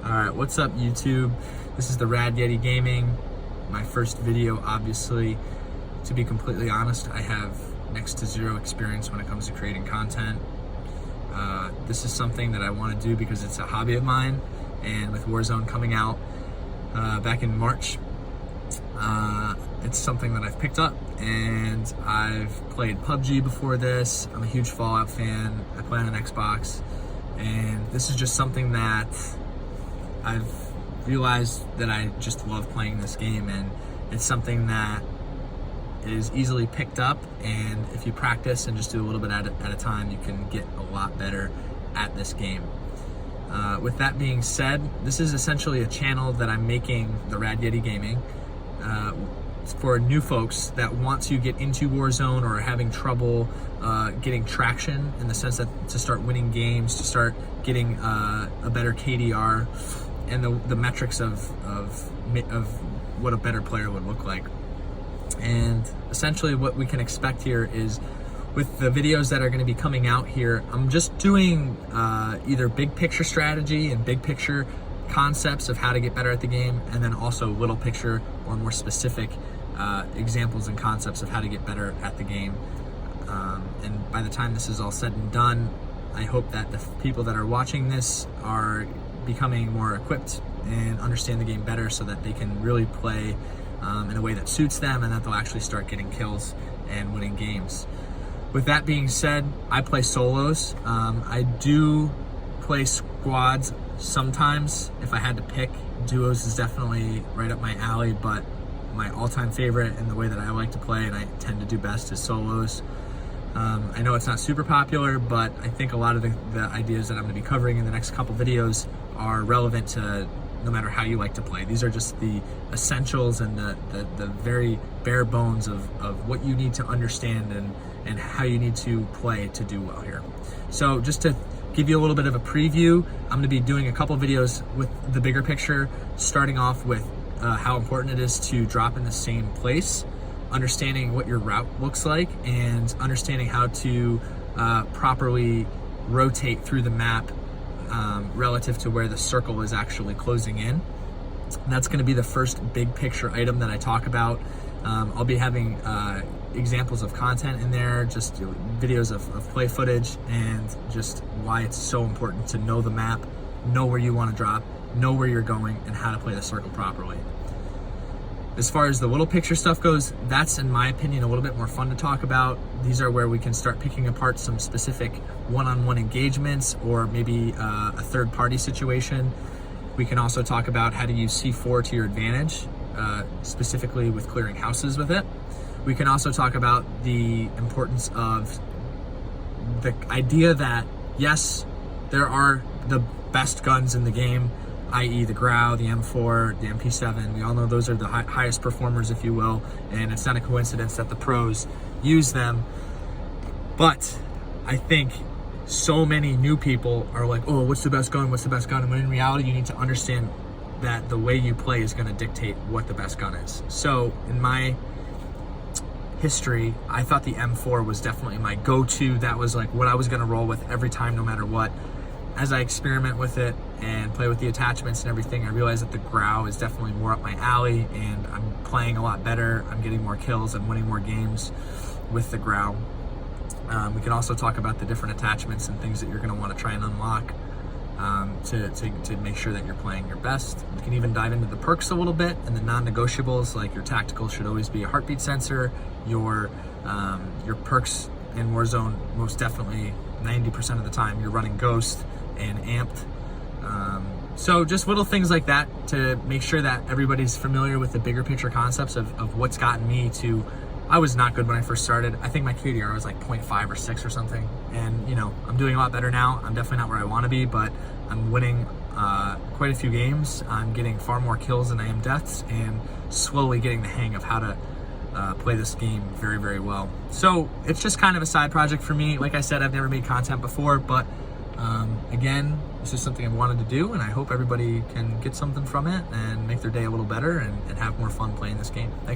Alright, what's up YouTube? This is the Rad Yeti Gaming. My first video, obviously. To be completely honest, I have next to zero experience when it comes to creating content. This is something that I want to do because it's a hobby of mine, and with Warzone coming out back in March, it's something that I've picked up, and I've played PUBG before this. I'm a huge Fallout fan. I play on an Xbox, and this is just something that I've realized that I just love playing this game, and it's something that is easily picked up, and if you practice and just do a little bit at a time, you can get a lot better at this game. With that being said, this is essentially a channel that I'm making, the Rad Yeti Gaming, for new folks that want to get into Warzone or are having trouble getting traction, in the sense that to start winning games, to start getting a better KDR, and the metrics of what a better player would look like. And essentially what we can expect here is, with the videos that are going to be coming out here, I'm just doing either big picture strategy and big picture concepts of how to get better at the game, and then also little picture or more specific examples and concepts of how to get better at the game. And by the time this is all said and done, I hope that the people that are watching this are becoming more equipped and understand the game better, so that they can really play in a way that suits them, and that they'll actually start getting kills and winning games. With that being said, I play solos. I do play squads sometimes if I had to pick. Duos is definitely right up my alley, but my all-time favorite and the way that I like to play and I tend to do best is solos. I know it's not super popular, but I think a lot of the ideas that I'm going to be covering in the next couple videos are relevant to no matter how you like to play. These are just the essentials and the very bare bones of what you need to understand and how you need to play to do well here. So just to give you a little bit of a preview, I'm going to be doing a couple videos with the bigger picture, starting off with how important it is to drop in the same place, understanding what your route looks like, and understanding how to properly rotate through the map relative to where the circle is actually closing in. And that's going to be the first big picture item that I talk about. I'll be having examples of content in there, just videos of play footage, and just why it's so important to know the map, know where you want to drop, know where you're going, and how to play the circle properly. As far as the little picture stuff goes, that's, in my opinion, a little bit more fun to talk about. These are where we can start picking apart some specific one-on-one engagements, or maybe a third-party situation. We can also talk about how to use C4 to your advantage, specifically with clearing houses with it. We can also talk about the importance of the idea that, yes, there are the best guns in the game, i.e. the Grau, the M4, the MP7. We all know those are the highest performers, if you will, and it's not a coincidence that the pros use them. But I think so many new people are like, oh, what's the best gun? What's the best gun? And when in reality, you need to understand that the way you play is going to dictate what the best gun is. So in my history, I thought the M4 was definitely my go-to. That was like what I was going to roll with every time, no matter what. As I experiment with it and play with the attachments and everything, I realized that the Grau is definitely more up my alley, and I'm playing a lot better. I'm getting more kills. I'm winning more games with the Grau. We can also talk about the different attachments and things that you're going to want to try and unlock to make sure that you're playing your best. We can even dive into the perks a little bit and the non-negotiables, like your tactical should always be a heartbeat sensor. Your perks in Warzone, most definitely 90% of the time, you're running Ghost and Amped. So just little things like that to make sure that everybody's familiar with the bigger picture concepts of what's gotten me to. I was not good when I first started. I think my KDR was like 0.5 or 6 or something. And you know, I'm doing a lot better now. I'm definitely not where I want to be, but I'm winning quite a few games. I'm getting far more kills than I am deaths, and slowly getting the hang of how to play this game very, very well. So it's just kind of a side project for me. Like I said, I've never made content before, but again, this is something I wanted to do, and I hope everybody can get something from it and make their day a little better and have more fun playing this game. Thanks.